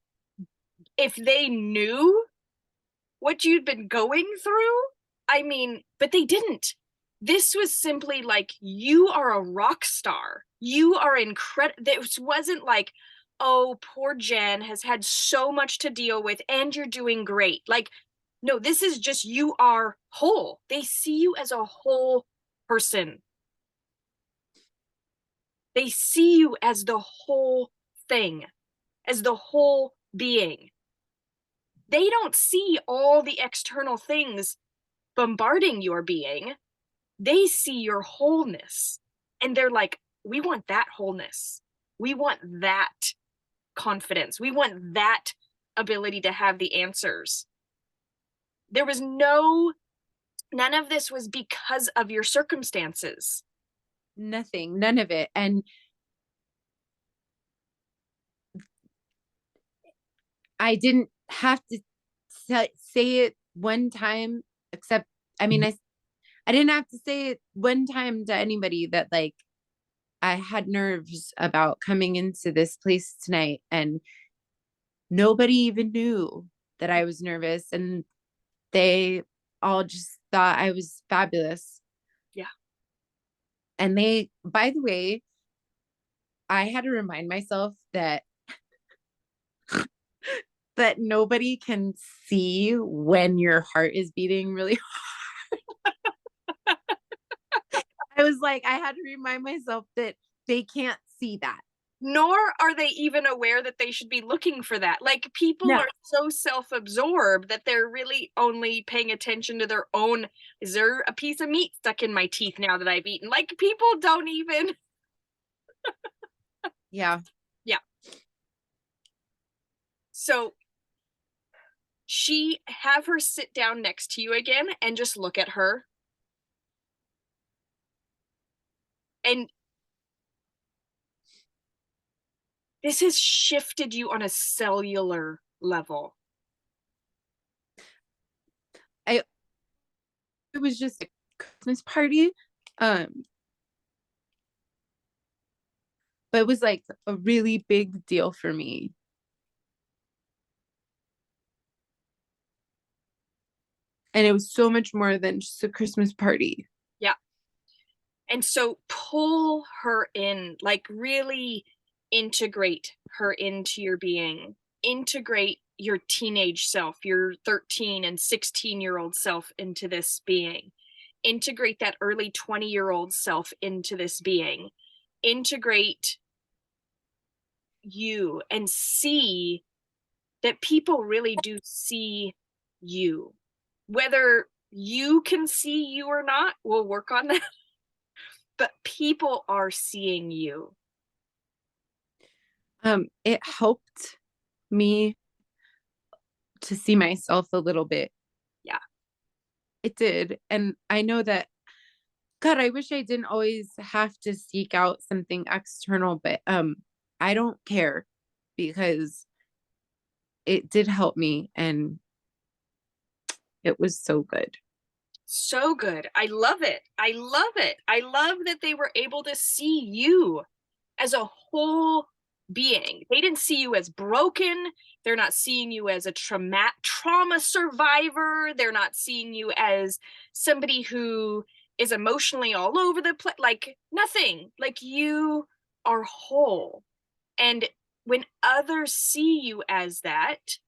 if they knew what you'd been going through, I mean, but they didn't. This was simply like, you are a rock star. You are incredible. This wasn't like, oh, poor Jen has had so much to deal with and you're doing great. Like, no, this is just, you are whole. They see you as a whole person. They see you as the whole thing, as the whole being. They don't see all the external things bombarding your being. They see your wholeness and they're like, we want that wholeness. We want that confidence. We want that ability to have the answers. There was none of this was because of your circumstances. Nothing, none of it. And I didn't have to say it one time, except, I mean, I didn't have to say it one time to anybody that like I had nerves about coming into this place tonight, and nobody even knew that I was nervous, and they all just thought I was fabulous. Yeah. And they, by the way, I had to remind myself that nobody can see when your heart is beating really. I was like, I had to remind myself that they can't see that. Nor are they even aware that they should be looking for that. Like, people No. are so self-absorbed that they're really only paying attention to their own, is there a piece of meat stuck in my teeth now that I've eaten? Like, people don't even. Yeah. Yeah. So have her sit down next to you again and just look at her. And this has shifted you on a cellular level. I It was just a Christmas party. Um, but it was like a really big deal for me. And it was so much more than just a Christmas party. Yeah. And so pull her in, like, really integrate her into your being. Integrate your teenage self, your 13 and 16-year-old self into this being. Integrate that early 20-year-old self into this being. Integrate you and see that people really do see you. Whether you can see you or not, we'll work on that. But people are seeing you. It helped me to see myself a little bit. Yeah. It did. And I know that, God, I wish I didn't always have to seek out something external, but I don't care because it did help me and it was so good. So good. I love it. I love it. I love that they were able to see you as a whole being. They didn't see you as broken. They're not seeing you as a trauma survivor. They're not seeing you as somebody who is emotionally all over the place. Like, nothing. Like, you are whole. And when others see you as that,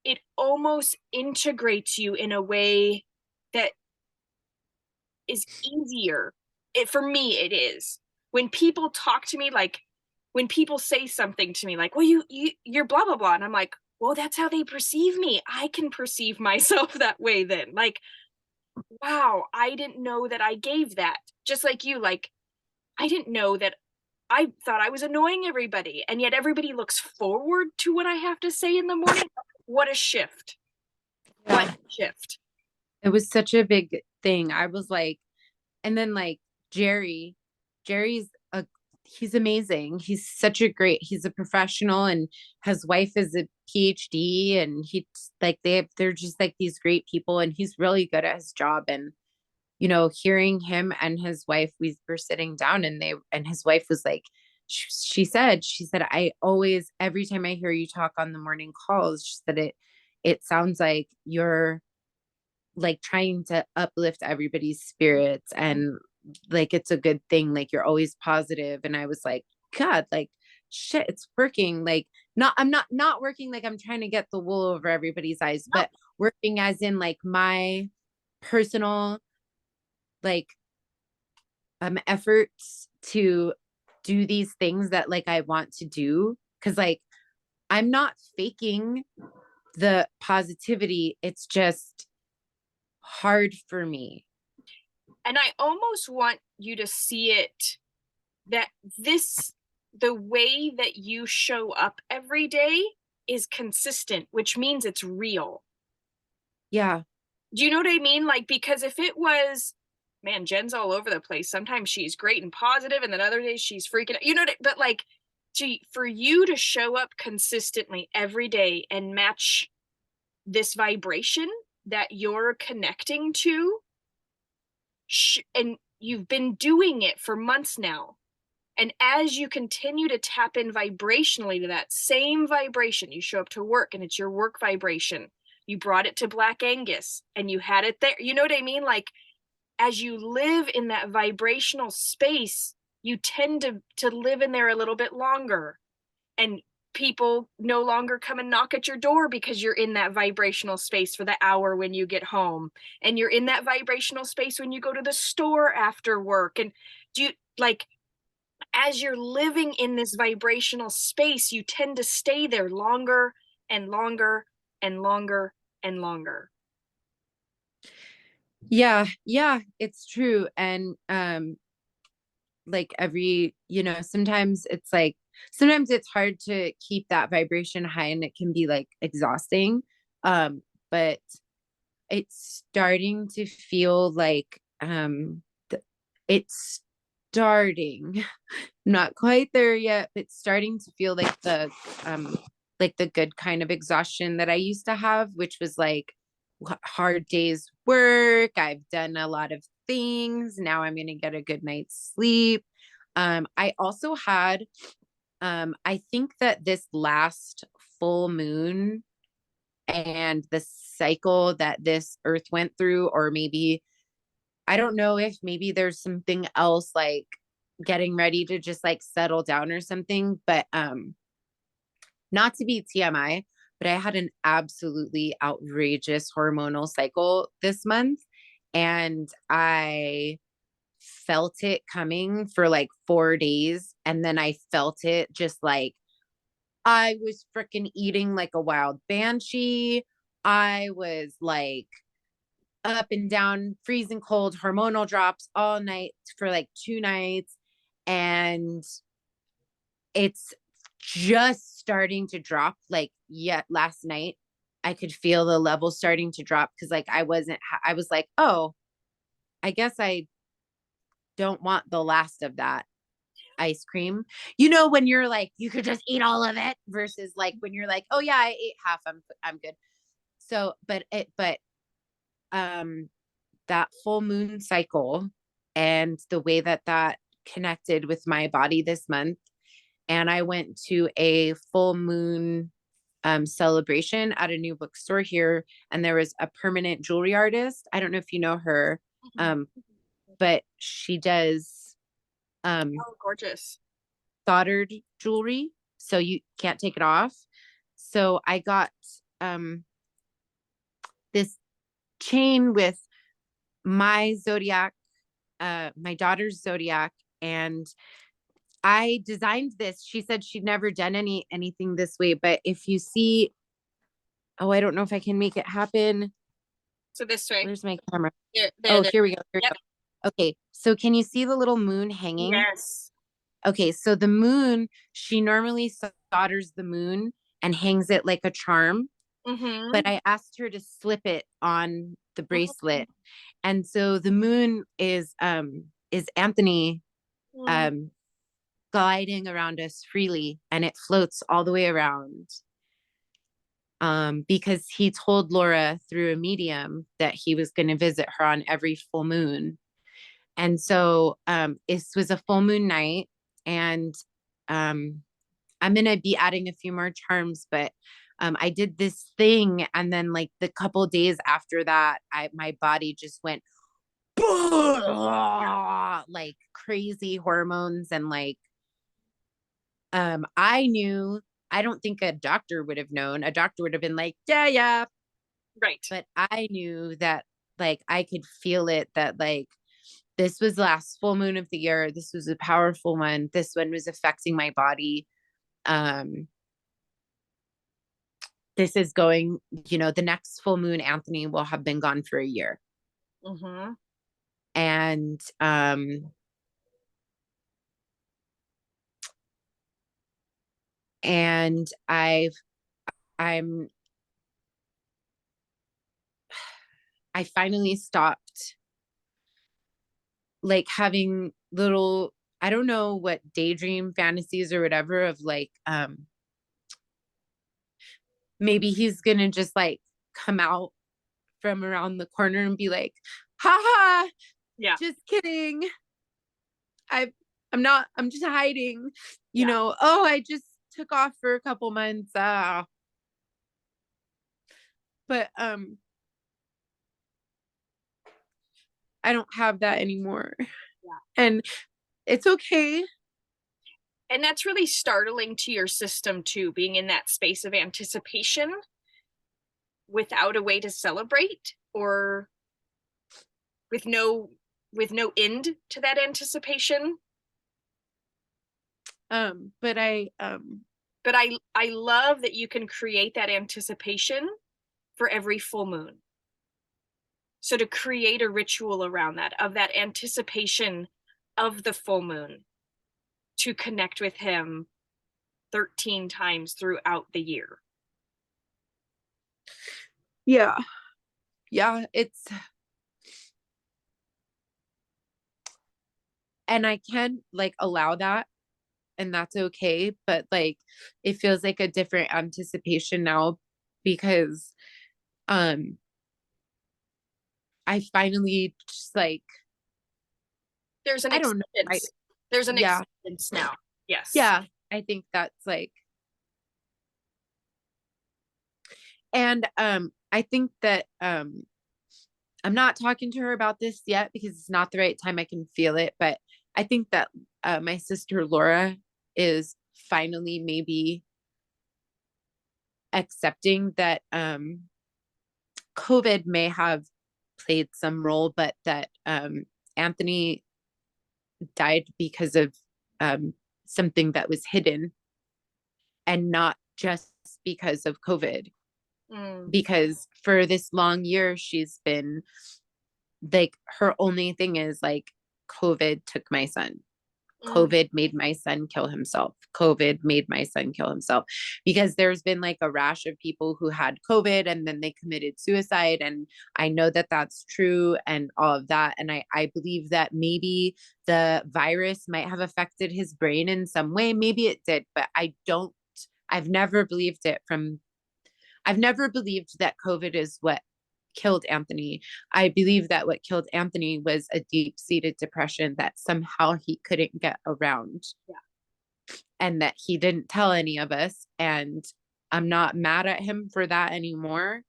it almost integrates you in a way that is easier. For me, it is. When people talk to me, like when people say something to me, like, "Well, you're blah blah blah," and I'm like, "Well, that's how they perceive me. I can perceive myself that way." Then, like, wow, I didn't know that I gave that. Just like you, like, I didn't know that. I thought I was annoying everybody, and yet everybody looks forward to what I have to say in the morning. What a shift! What Yeah. a shift! It was such a big thing. I was like, and then like Jerry, Jerry's a he's amazing. He's a professional, and his wife is a PhD, and he's like they're just like these great people, and he's really good at his job. And hearing him and his wife, we were sitting down, and his wife was like, she said, I always, every time I hear you talk on the morning calls, she said it sounds like you're like trying to uplift everybody's spirits, and like it's a good thing, like you're always positive. And I was like, God, like shit, it's working. Like, I'm not working like I'm trying to get the wool over everybody's eyes, No, but working as in like my personal, like, efforts to do these things that like I want to do, because like I'm not faking the positivity, it's just hard for me. and I almost want you to see it that this the way that you show up every day is consistent, which means it's real. Yeah. Do you know what I mean? Like, because if it was, man, Jen's all over the place. Sometimes she's great and positive, and then other days she's freaking out. You know, but like, for you to show up consistently every day and match this vibration that you're connecting to, and you've been doing it for months now. And as you continue to tap in vibrationally to that same vibration, you show up to work and it's your work vibration. You brought it to Black Angus and you had it there. You know what I mean? Like, as you live in that vibrational space, you tend to live in there a little bit longer. And people no longer come and knock at your door because you're in that vibrational space for the hour when you get home. And you're in that vibrational space when you go to the store after work. And do you like, as you're living in this vibrational space, you tend to stay there longer and longer and longer and longer. Yeah, yeah, it's true. And like sometimes it's hard to keep that vibration high, and it can be like exhausting. But it's starting to feel like it's starting. Not quite there yet, but it's starting to feel like the good kind of exhaustion that I used to have, which was like hard days work. I've done a lot of things. Now I'm gonna get a good night's sleep. I also had I think that this last full moon and the cycle that this earth went through, or maybe I don't know if maybe there's something else like getting ready to just like settle down or something, but not to be TMI, but I had an absolutely outrageous hormonal cycle this month, and I felt it coming for like 4 days, and then I felt it just like I was freaking eating like a wild banshee. I was like up and down, freezing cold, hormonal drops all night for like 2 nights. And it's just starting to drop. Like, yet last night, I could feel the level starting to drop because, like, I was like, oh, I guess I don't want the last of that ice cream. When you're like, you could just eat all of it versus like when you're like, oh, yeah, I ate half. I'm good. So, but um, that full moon cycle and the way that that connected with my body this month. And I went to a full moon celebration at a new bookstore here, and there was a permanent jewelry artist. I don't know if you know her, Mhm. um, but she does um, Oh, gorgeous. soldered jewelry, so you can't take it off. So I got chain with my zodiac, my daughter's zodiac, and I designed this. She said she'd never done anything this way, but if you see, oh, I don't know if I can make it happen. So this way. Where's my camera? There, Oh, there. here we go. Here we Yep. go. Okay, so can you see the little moon hanging? Yes. Okay, so the moon, she normally solders the moon and hangs it like a charm, but Mm-hmm. I asked her to slip it on the Mm-hmm. bracelet. And so the moon is Anthony um gliding around us freely, and it floats all the way around. Because he told Laura through a medium that he was going to visit her on every full moon. And so this was a full moon night, and um, I'm gonna be adding a few more charms, but I did this thing, and then like the couple days after that, my body just went like crazy hormones, and like I knew. I don't think a doctor would have known. A doctor would have been like, yeah, yeah, Right. but I knew that like I could feel it, that like this was the last full moon of the year. This was a powerful one. This one was affecting my body. Um, this is going, the next full moon, Anthony will have been gone for a year. Mm-hmm. And and I'm I finally stopped like having little, I don't know what daydream fantasies or whatever of like maybe he's gonna just like come out from around the corner and be like, haha, Yeah. just kidding. I I'm not, I'm just hiding, Yeah. oh, I just took off for a couple months. But I don't have that anymore. Yeah. And it's okay. And that's really startling to your system too, being in that space of anticipation without a way to celebrate, or with no end to that anticipation. But But I love that you can create that anticipation for every full moon. So to create a ritual around that, of that anticipation of the full moon, to connect with him 13 times throughout the year. yeah, yeah, it's, and I can like allow that, and that's okay, but like it feels like a different anticipation now because um I finally just like, There's an I don't know. acceptance. There's an Yeah. acceptance now. Yes. Yeah. I think that's like, and I think that I'm not talking to her about this yet because it's not the right time. I can feel it, but I think that my sister Laura is finally maybe accepting that COVID may have played some role, but that Anthony died because of something that was hidden, and not just because of COVID. Mm, Because for this long year, she's been like, her only thing is like, COVID took my son. mm, COVID made my son kill himself. COVID made my son kill himself. Because there's been like a rash of people who had COVID and then they committed suicide. And I know that that's true and all of that. And I believe that maybe the virus might have affected his brain in some way. Maybe it did, but I've never believed it from, I've never believed that COVID is what killed Anthony. I believe that what killed Anthony was a deep seated depression that somehow he couldn't get around, yeah. and that he didn't tell any of us. And I'm not mad at him for that anymore.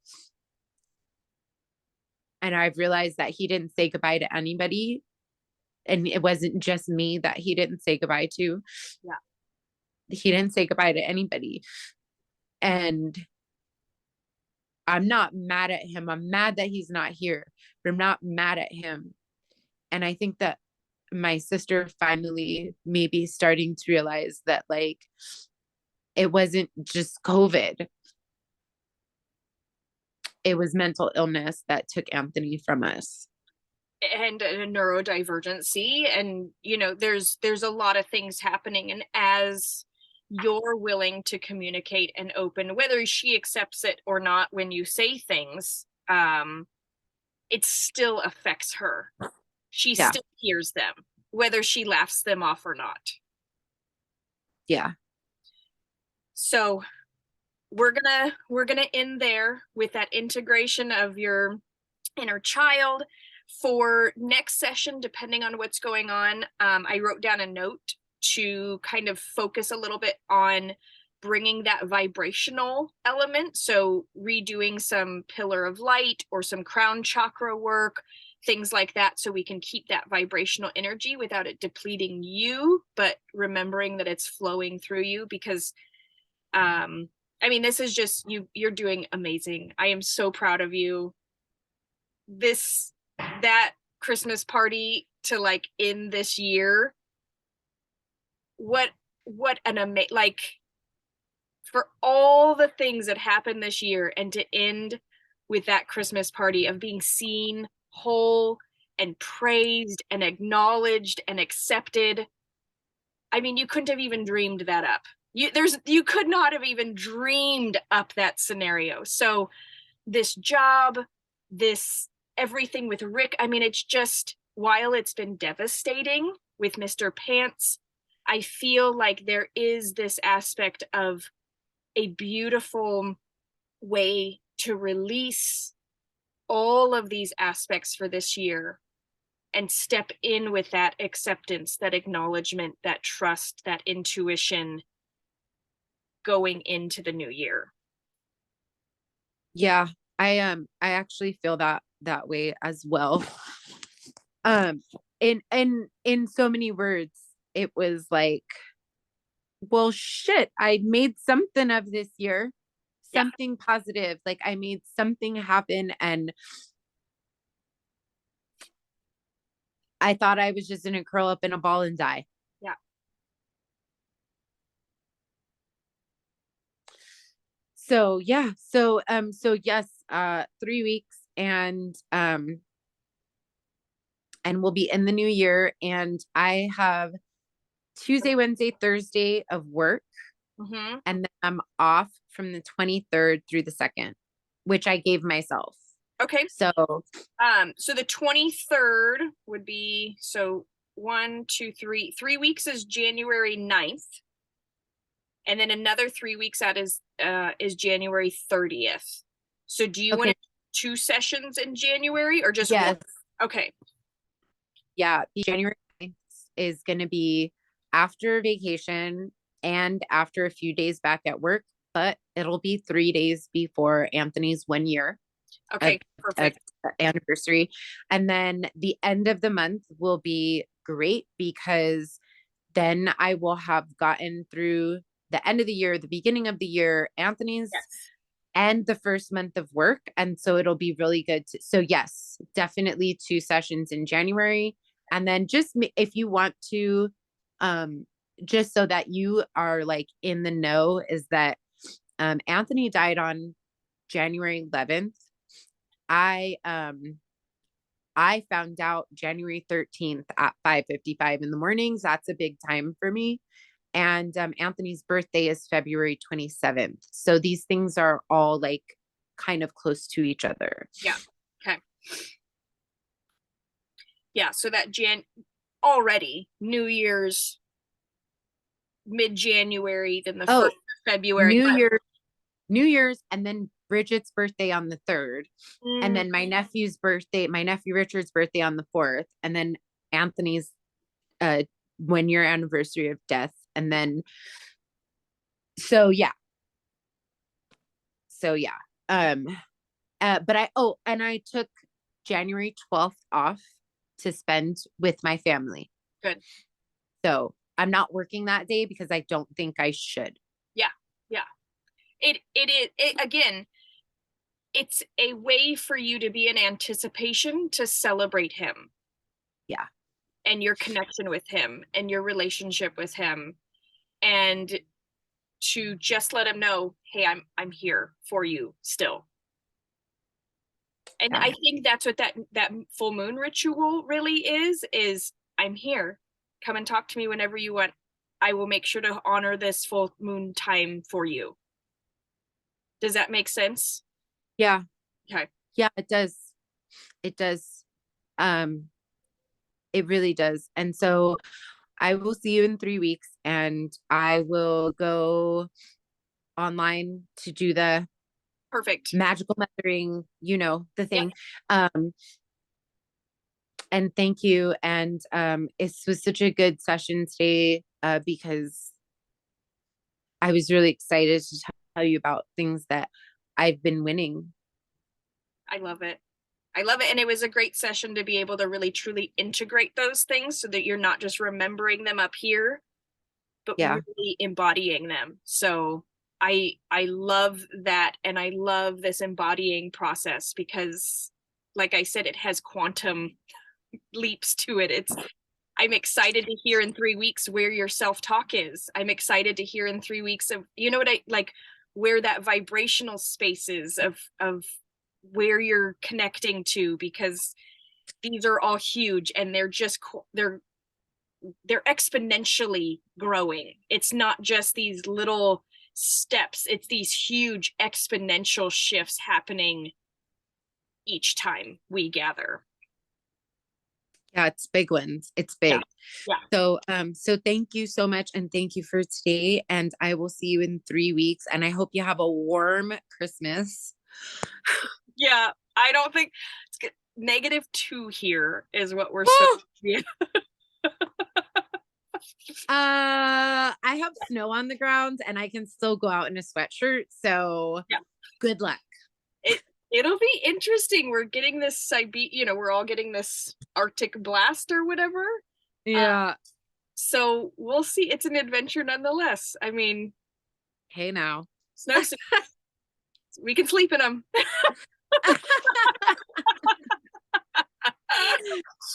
And I've realized that he didn't say goodbye to anybody. And it wasn't just me that he didn't say goodbye to. Yeah. He didn't say goodbye to anybody. And I'm not mad at him. I'm mad that he's not here, but I'm not mad at him. And I think that my sister finally maybe starting to realize that like it wasn't just COVID. It was mental illness that took Anthony from us. And a neurodivergency, and there's a lot of things happening, and as you're willing to communicate and open, whether she accepts it or not, when you say things, it still affects her. She Yeah. still hears them, whether she laughs them off or not. Yeah. So we're gonna end there with that integration of your inner child. For next session, depending on what's going on, I wrote down a note to kind of focus a little bit on bringing that vibrational element. So redoing some pillar of light or some crown chakra work, things like that, so we can keep that vibrational energy without it depleting you, but remembering that it's flowing through you. Because I mean, this is just you're doing amazing. I am so proud of you. That Christmas party to like end this year, what an amazing, like, for all the things that happened this year, and to end with that Christmas party of being seen whole and praised and acknowledged and accepted. I mean, you couldn't have even dreamed that up. You could not have even dreamed up that scenario. So this job, this everything with Rick, I mean, it's just, while it's been devastating with Mr. Pants, I feel like there is this aspect of a beautiful way to release all of these aspects for this year and step in with that acceptance, that acknowledgement, that trust, that intuition going into the new year. Yeah. I actually feel that way as well. Um in so many words, it was like, well shit, I made something of this year, Yeah. something positive. Like I made something happen, and I thought I was just gonna curl up in a ball and die. Yeah. So yeah. So yes, 3 weeks, and we'll be in the new year. And I have Tuesday, Wednesday, Thursday of work, Mm-hmm. and then I'm off from the 23rd through the 2nd, which I gave myself. Okay. So So the 23rd would be, so 1, 2, 3 weeks is January 9th. And then another 3 weeks out is January 30th. So do you want okay, to do 2 sessions in January or just one? yes, Okay. yeah, the January 9th is going to be after vacation and after a few days back at work, but it'll be 3 days before Anthony's 1 year of, Okay. of Perfect. anniversary. And then the end of the month will be great because then I will have gotten through the end of the year, the beginning of the year, Anthony's, Yes. and the first month of work. And so it'll be really good. So, yes, definitely 2 sessions in January. And then just if you want to, um, just so that you are like in the know, is that Anthony died on January 11th. I found out January 13th at 5:55 in the mornings. That's a big time for me. And Anthony's birthday is February 27th. So these things are all like kind of close to each other. Yeah. Okay. Yeah. So that already New Year's mid-January, then the Oh, 1st of February. New Year, New Year's, and then Bridget's birthday on the 3rd. And Mm, then my nephew Richard's birthday on the 4th. And then Anthony's 1 year anniversary of death. And then, so yeah. So yeah. Um, but and I took January 12th off to spend with my family. good. So I'm not working that day because I don't think I should. Yeah. Yeah. It is, again, it's a way for you to be in anticipation to celebrate him Yeah. and your connection with him and your relationship with him, and to just let him know, hey, I'm here for you still. And Yeah. I think that's what that full moon ritual really is I'm here. Come and talk to me whenever you want. I will make sure to honor this full moon time for you. Does that make sense? Yeah. Okay. Yeah, it does. It does. Um, it really does. And so I will see you in 3 weeks and I will go online to do the Perfect. magical measuring, the Yep. thing. Um, and thank you. And it was such a good session today because I was really excited to tell you about things that I've been winning. I love it. I love it. And it was a great session to be able to really truly integrate those things so that you're not just remembering them up here, but Yeah. really embodying them. So I love that, and I love this embodying process because, like I said, it has quantum leaps to it. I'm excited to hear in 3 weeks where your self-talk is. I'm excited to hear in 3 weeks of, you know what I like, where that vibrational space is of where you're connecting to, because these are all huge and they're exponentially growing. It's not just these little steps, it's these huge exponential shifts happening each time we gather. Yeah, it's big ones. It's Yeah. big. Yeah. So thank you so much and thank you for today. And I will see you in 3 weeks. And I hope you have a warm Christmas. Yeah. I don't think it's good. -2 here is what we're supposed to be. I have snow on the ground and I can still go out in a sweatshirt. So Yeah. good luck. It it'll be interesting. We're getting this we're all getting this Arctic blast or whatever. Uh, Yeah. so we'll see. It's an adventure nonetheless. I mean, Hey now. snowsuits, we can sleep in them.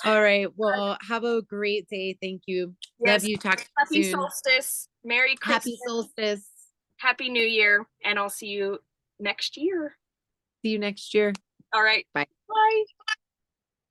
All right. Well, have a great day. Thank you. Love Yes. you. Talk to Happy you soon. solstice. Merry Christmas. Happy solstice. Happy New Year. And I'll see you next year. See you next year. All right. Bye. Bye.